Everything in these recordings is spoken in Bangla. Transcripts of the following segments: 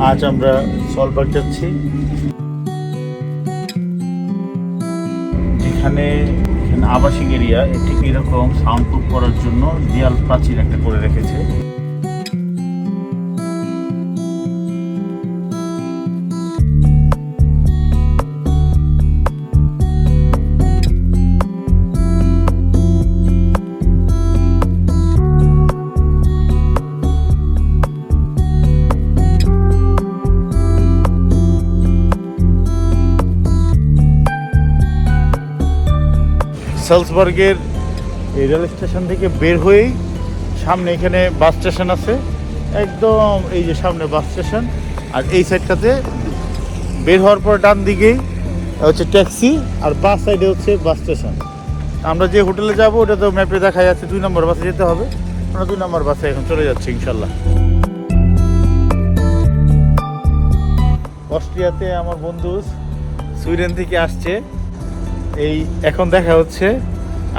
আজ আমরা সলবার্গ যাচ্ছি, যেখানে আবাসিক এরিয়া। ঠিক এরকম সাউন্ড প্রুফ করার জন্য দেয়াল প্রাচীর একটা করে রেখেছে। সালজবার্গের এই রেল স্টেশন থেকে বের হয়েই সামনে এখানে বাস স্টেশন আছে, একদম এই যে সামনে বাস স্টেশন। আর এই সাইডটাতে বের হওয়ার পর ডান দিকেই হচ্ছে ট্যাক্সি, আর বাস সাইডে হচ্ছে বাস স্টেশন। আমরা যে হোটেলে যাব ওটা তো ম্যাপে দেখা যাচ্ছে 2 নম্বর বাসে যেতে হবে। আমরা 2 নম্বর বাসে এখন চলে যাচ্ছি ইনশাল্লাহ। অস্ট্রিয়াতে আমার বন্ধু সুইডেন থেকে আসছে, এই এখন দেখা হচ্ছে।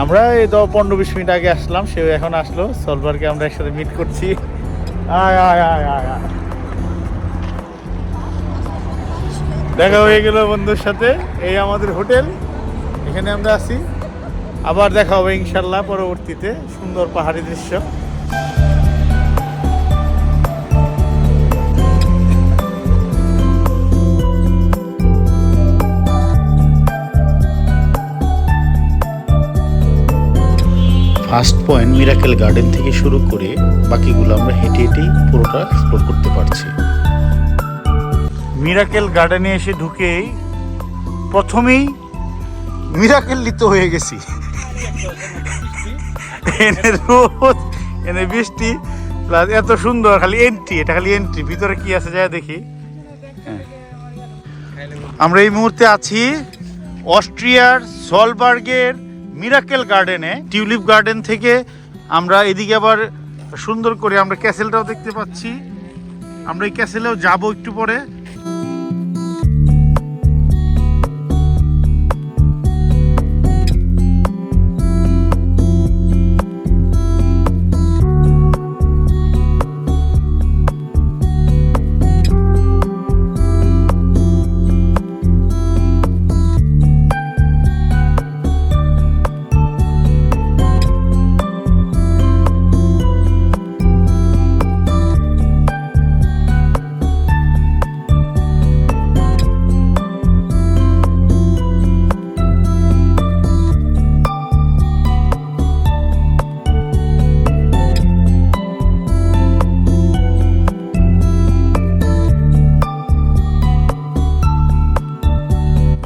আমরা এই 15-20 মিনিট আগে আসলাম, সে এখন আসলো। সলবার্গে আমরা একসাথে মিট করছি। আয় আয় আয় আয় আয়, দেখা হয়ে গেল বন্ধুর সাথে। এই আমাদের হোটেল, এখানে আমরা আছি। আবার দেখা হবে ইনশাল্লাহ পরবর্তীতে। সুন্দর পাহাড়ি দৃশ্য। ফার্স্ট পয়েন্ট মিরাকেল গার্ডেন থেকে শুরু করে বাকিগুলো আমরা হেঁটে হেঁটেই পুরোটা এক্সপ্লোর করতে পারছি। মিরাকেল গার্ডেনে এসে ঢুকেই প্রথমেই মিরাকেলিত হয়ে গেছি। এনে রোদ, এনে বৃষ্টি, প্লাস এত সুন্দর। খালি এন্ট্রি, এটা খালি এন্ট্রি। ভিতরে কি আছে যায় দেখি। আমরা এই মুহূর্তে আছি অস্ট্রিয়ার সলবার্গের মিরাকেল গার্ডেনে। টিউলিপ গার্ডেন থেকে আমরা এদিকে আবার সুন্দর করে আমরা ক্যাসেলটাও দেখতে পাচ্ছি। আমরা এই ক্যাসেলেও যাব একটু পরে।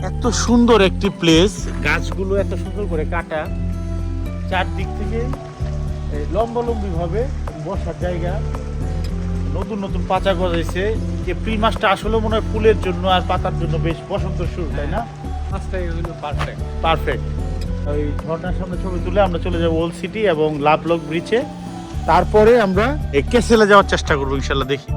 এত সুন্দর একটি প্লেস, গাছগুলো এত সুন্দর করে কাটা, চারদিক থেকে লম্বালম্বি ভাবে বসার জায়গা, নতুন নতুন পাতা গজাইছে। এপ্রিল মাসটা আসলে মনে হয় ফুলের জন্য আর পাতার জন্য বেশ বসন্ত শুরু, তাই না? পারফেক্ট। ওই ঝর্ণার সামনে ছবি তুলে আমরা চলে যাবো ওল্ড সিটি এবং লাভলক ব্রিজে। তারপরে আমরা এই ক্যাসেলে যাওয়ার চেষ্টা করবো ইনশাল্লাহ। দেখি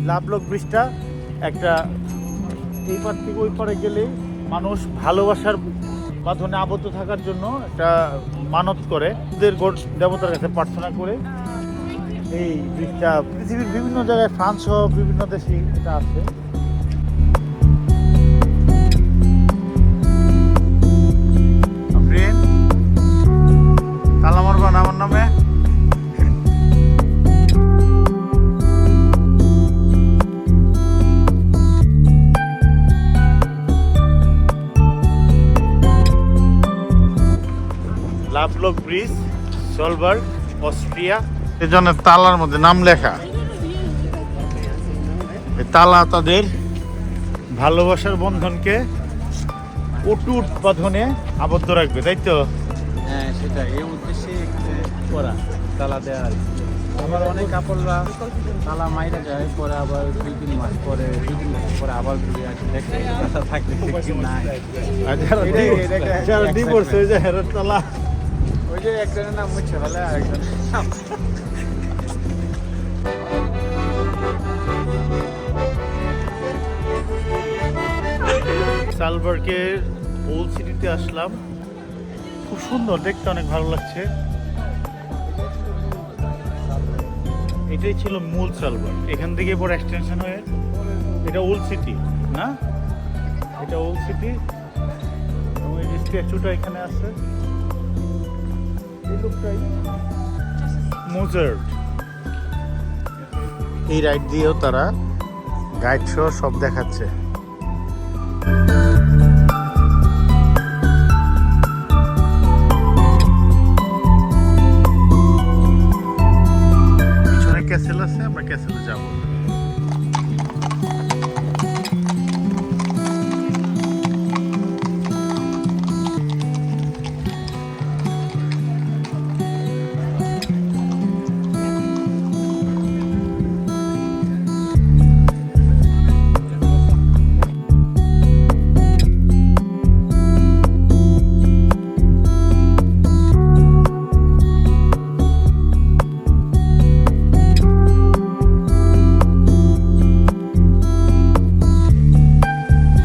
লাভলক ব্রিজটা একটা, এই পার থেকে ওই পারে গেলে মানুষ ভালোবাসার বাঁধনে আবদ্ধ থাকার জন্য একটা মানত করে, ওদের দেবতার কাছে প্রার্থনা করে। এই ব্রিজটা পৃথিবীর বিভিন্ন জায়গায়, ফ্রান্স সহ বিভিন্ন দেশে এটা আছে। তালা মারবা না আমার নামে। Love lock bridge, Salzburg, Austria. এজনের তালার মধ্যে নাম লেখা। এই তালা তাদের ভালোবাসার বন্ধনকে অটুট বাঁধনে আবদ্ধ রাখবে, তাই তো? হ্যাঁ, সেটা এই উদ্দেশ্যে করা, তালা দেওয়া। আবার অনেক কাপড়রা তালা মাইরা যায়, পরে আবার 2-3 মাস পরে 2-3 বছর পরে আবার ঘুরে আসে, দেখতে কথা থাকলে দেখি নাই। আর যারা ডিভোর্স হয়ে যায় এরা তালা ওই যে একজনের নাম মুছে ফেলে আর একজন সালবার্গের ওল্ড সিটিতে আসলাম, খুব সুন্দর দেখতে, অনেক ভালো লাগছে। এটাই ছিল মূল সালবার্গ, এখান থেকে পরে এক্সটেনশন হয়ে এটা ওল্ড সিটি না, এটা ওল্ড সিটি এবং এই স্ট্যাচুটা এখানে আছে, এই লোকটাই মোজার্ট। এই রাইড দিয়েও তারা গাইড শো সব দেখাচ্ছে। পিছনে ক্যাসেল আছে, আমরা ক্যাসেলে যাব।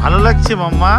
ভালো লাগছে মাম্মা।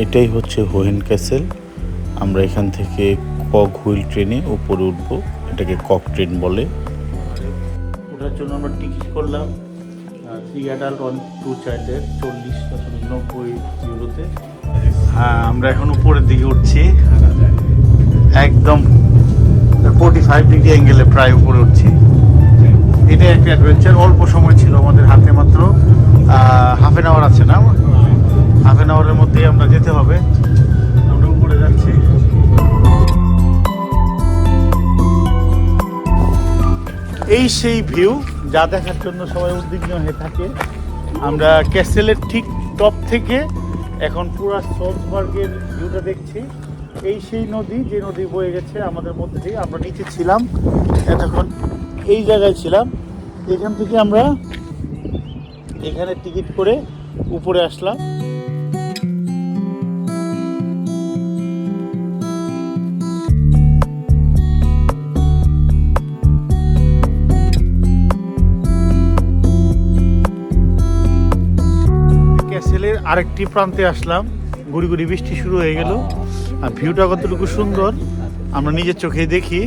এটাই হচ্ছে হোহেন ক্যাসেল। আমরা এখান থেকে কক হুইল ট্রেনে উপরে উঠবো, এটাকে কক ট্রেন বলে। ওঠার জন্য আমরা টিকিট করলাম 3 অ্যাডাল্ট 2 চাইল্ডের 40-90 ইউরোতে। হ্যাঁ, আমরা এখন উপরের দিকে উঠছি, একদম 45 ডিগ্রি অ্যাঙ্গেলে প্রায় উপরে উঠছি। এটা একটা অ্যাডভেঞ্চার। অল্প সময় ছিল আমাদের হাতে, মাত্র হাফ অ্যান আওয়ার আছে না, হাফ অ্যান আওয়ারের মধ্যেই আমরা যেতে হবে। আমরা উপরে যাচ্ছি। এই সেই ভিউ যা দেখার জন্য সবাই উদ্বিগ্ন হয়ে থাকে। আমরা ক্যাসেলের ঠিক টপ থেকে এখন পুরো সালজবার্গের ভিউটা দেখছি। এই সেই নদী, যে নদী বয়ে গেছে আমাদের মধ্যে থেকে। আমরা নিচে ছিলাম এতক্ষণ, এই জায়গায় ছিলাম। এখান থেকে আমরা এখানে টিকিট করে উপরে আসলাম। ক্যাসেলের আরেকটি প্রান্তে আসলাম, গুড়ি গুড়ি বৃষ্টি শুরু হয়ে গেল, আর ভিউটা কতটুকু সুন্দর আমরা নিজের চোখে দেখি।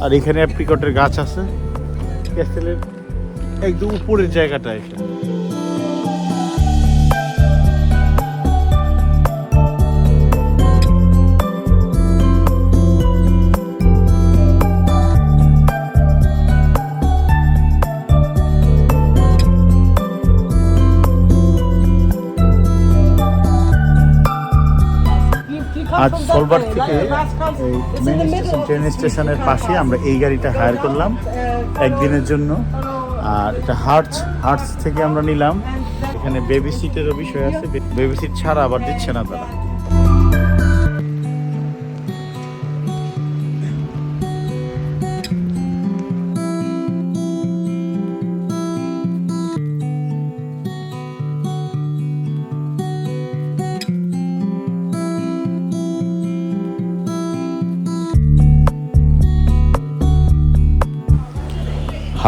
আর এখানে অ্যাপ্রিকটের গাছ আছে ক্যাসেলের একদম উপরের জায়গাটা এখানে। আজ সোলবার্গ থেকে এই মেন স্টেশন, ট্রেন স্টেশনের পাশে আমরা এই গাড়িটা হায়ার করলাম একদিনের জন্য। আর এটা হার্টস থেকে আমরা নিলাম। এখানে বেবি সিটেরও বিষয় আছে, বেবি সিট ছাড়া আবার দিচ্ছে না তারা।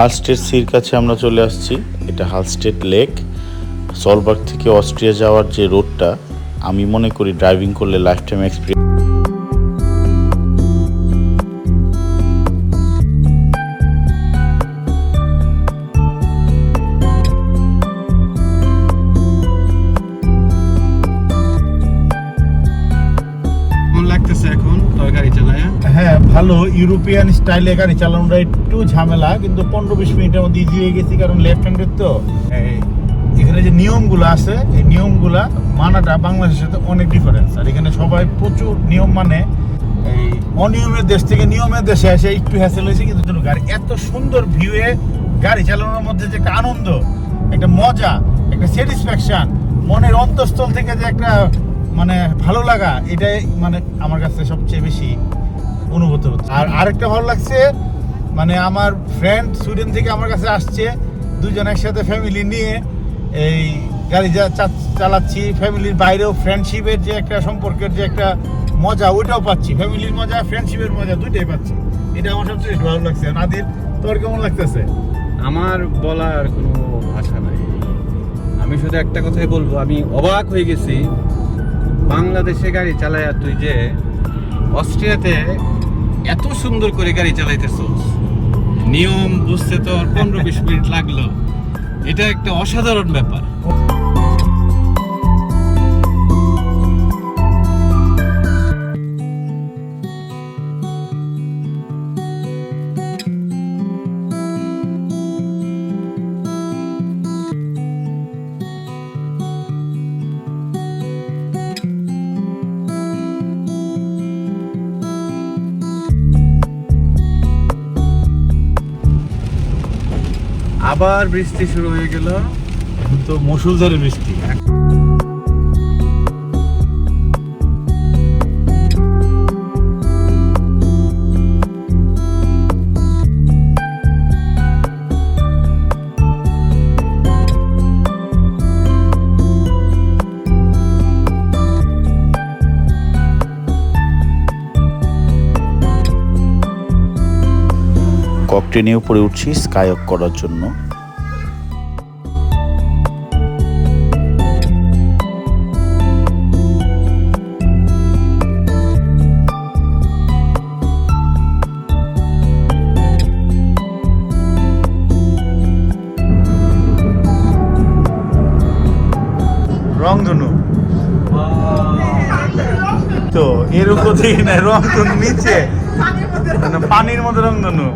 হালস্টেড সির কাছে আমরা চলে আসছি। এটা হালস্টেড লেক। সলবার্গ থেকে অস্ট্রিয়া যাওয়ার যে রোডটা, আমি মনে করি ড্রাইভিং করলে লাইফ টাইম এক্সপিরিয়েন্স। হ্যাঁ, ভালো ইউরোপিয়ান স্টাইলে গাড়ি চালানোটা একটু ঝামেলা, কিন্তু 15-20 মিনিটের মধ্যে ইজি হয়ে গেছি, কারণ লেফট হ্যান্ডের তো। এখানে যে নিয়মগুলো আছে, এই নিয়মগুলা মানাটা বাংলাদেশের সাথে অনেক ডিফারেন্স। আর এখানে সবাই প্রচুর নিয়ম মানে। এই অনিয়মের দেশ থেকে নিয়মের দেশে এসে একটু হ্যাসেল হয়েছে, কিন্তু গাড়ি এত সুন্দর ভিউয়ে গাড়ি চালানোর মধ্যে যে একটা আনন্দ, একটা মজা, একটা স্যাটিসফ্যাকশন, মনের অন্তঃস্থল থেকে যে একটা মানে ভালো লাগা, এটাই মানে আমার কাছে সবচেয়ে বেশি অনুভূত হচ্ছে। আর আরেকটা ভালো লাগছে, মানে আমার ফ্রেন্ড সুইডেন থেকে আমার কাছে আসছে, দুজন একসাথে ফ্যামিলি নিয়ে এই গাড়ি চালাচ্ছি। ফ্যামিলির বাইরেও ফ্রেন্ডশিপের যে একটা সম্পর্কের যে একটা মজা, ওইটাও পাচ্ছি। ফ্যামিলির মজা, ফ্রেন্ডশিপের মজা, দুইটাই পাচ্ছি। এটা আমার সবচেয়ে ভালো লাগছে। নাদির, তোর কেমন লাগতেছে? আমার বলার কোনো ভাষা নাই। আমি শুধু একটা কথাই বলবো, আমি অবাক হয়ে গেছি বাংলাদেশে গাড়ি চালায় তুই যে অস্ট্রিয়াতে এত সুন্দর করে গাড়ি চালাইতেছস। নিয়ম বুঝতে তো 15-20 মিনিট লাগলো। এটা একটা অসাধারণ ব্যাপার। আবার বৃষ্টি শুরু হয়ে গেল। এখন তো মুষলধারে বৃষ্টি। ককটেনের উপরে উঠছি স্কাইওয়াক করার জন্য। রংধনু তো এর উপর দেখি না, রংধনু নিচে পানির মধ্যে রংধনু।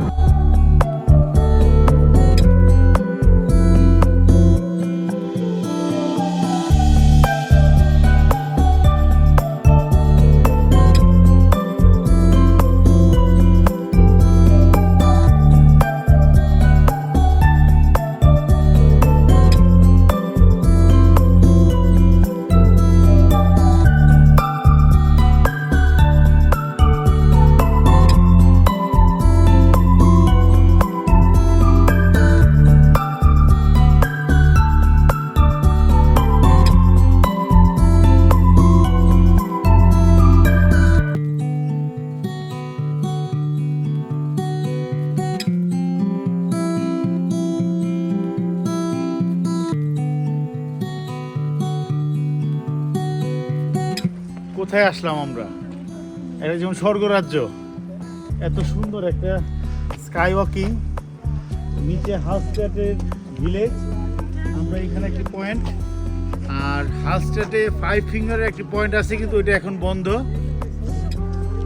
কোথায় আসলাম আমরা? এটা যেমন স্বর্গরাজ্য, এত সুন্দর একটা স্কাই ওয়াকিং, নিচে হালস্টেটের ভিলেজ। আমরা এখানে একটি পয়েন্ট, আর হালস্টেটে 5 ফিঙ্গারের একটি পয়েন্ট আছে, কিন্তু ওইটা এখন বন্ধ।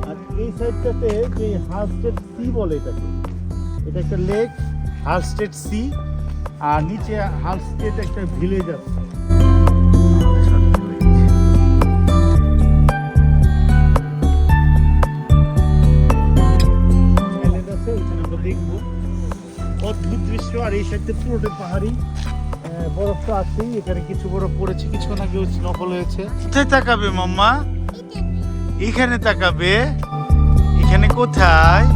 আর এই সাইডটাতে যে হালস্টেট সি বলে এটাকে, এটা একটা লেক, হালস্টেট সি, আর নিচে হালস্টেট একটা ভিলেজ আছে। অদ্ভুত দৃশ্য। আর এই সাইডে পুরোটা পাহাড়ি, বরফ তো আছেই, এখানে কিছু বরফ পড়েছে, কিছুক্ষণ আগে স্নোফল হয়েছে। কোথায় তাকাবে মাম্মা? এখানে তাকাবে। এখানে কোথায়?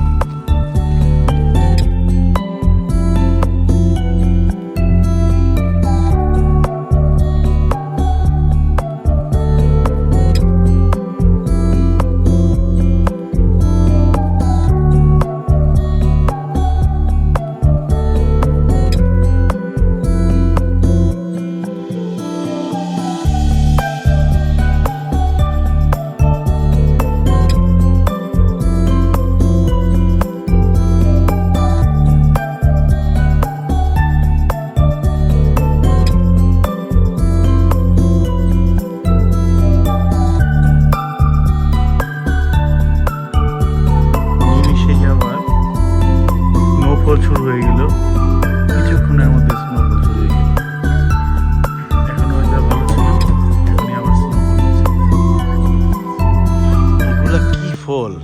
স্নোফল,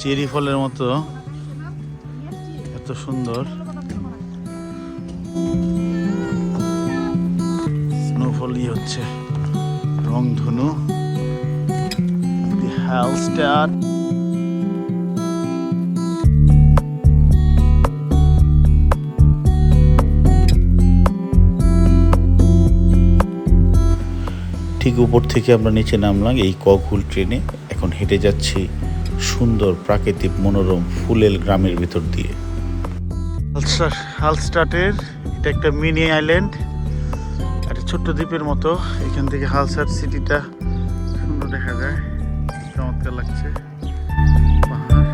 চেরি ফলের মতো, এত সুন্দর স্নোফলই হচ্ছে রংধনু। হালস্টাড ঠিক উপর থেকে আমরা নিচে নামলাম এই ককহুল ট্রেনে। এখন হেঁটে যাচ্ছি সুন্দর প্রাকৃতিক মনোরম ফুলেল গ্রামের ভিতর দিয়ে। হালস্টাটের এটা একটা মিনি আইল্যান্ড, একটা ছোট্ট দ্বীপের মতো। এখান থেকে হালস্টাট সিটিটা সুন্দর দেখা যায়, চমৎকার লাগছে। পাহাড়,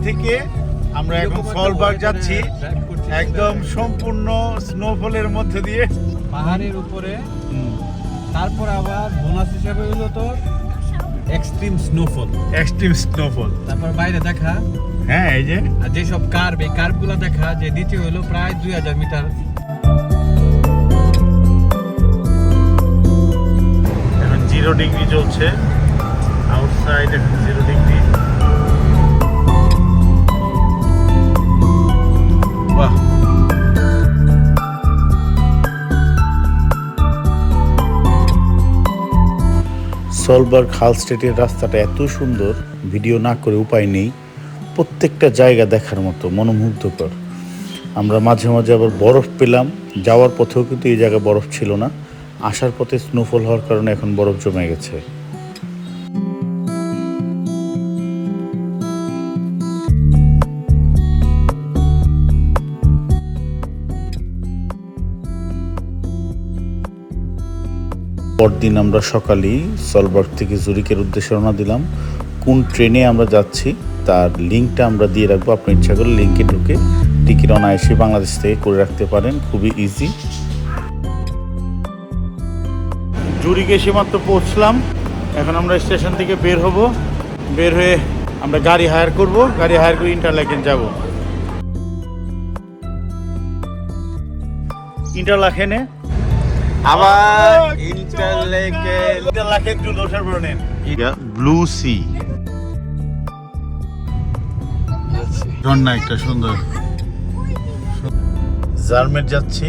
থেকে আমরা এখন সলবার্গ যাচ্ছি, একদম সম্পূর্ণ স্নোফলের মধ্যে দিয়ে পাহাড়ের উপরে। তারপর আবার বোনাস হিসাবে হলো তো এক্সট্রিম স্নোফল। তারপর বাইরে দেখা, হ্যাঁ এই যে, আর যেসব কার্ভ, এই কার্ভগুলো দেখা, যে নিচে হলো প্রায় 2000 মিটার। এখন 0 ডিগ্রি চলছে, আউটসাইড এখন 0 ডিগ্রি। বাহ, সলবার্গ হালস্টেটের রাস্তাটা এত সুন্দর, ভিডিও না করে উপায় নেই। প্রত্যেকটা জায়গা দেখার মতো, মনোমুগ্ধকর। আমরা মাঝে মাঝে আবার বরফ পেলাম। যাওয়ার পথেও কিন্তু এই জায়গায় বরফ ছিল না, আসার পথে স্নোফল হওয়ার কারণে এখন বরফ জমে গেছে। পরদিন আমরা সকালেই সলবার্গ থেকে জুরিকের উদ্দেশ্যে রওনা দিলাম। কোন ট্রেনে আমরা যাচ্ছি তার লিঙ্কটা আমরা দিয়ে রাখবো, আপনি ইচ্ছা করলে লিঙ্কে ঢুকে টিকিট অনায়াসে বাংলাদেশ থেকে করে রাখতে পারেন, খুবই ইজি। জুরিকে সীমান্ত পৌঁছলাম, এখন আমরা স্টেশন থেকে বের হব। বের হয়ে আমরা গাড়ি হায়ার করব, গাড়ি হায়ার করে ইন্টারলাকেন যাব। ইন্টারলাকেনে আবার ইন্টারলেকেন ব্লু সি ঝর্ণা একটা সুন্দর। জার্মেট যাচ্ছি।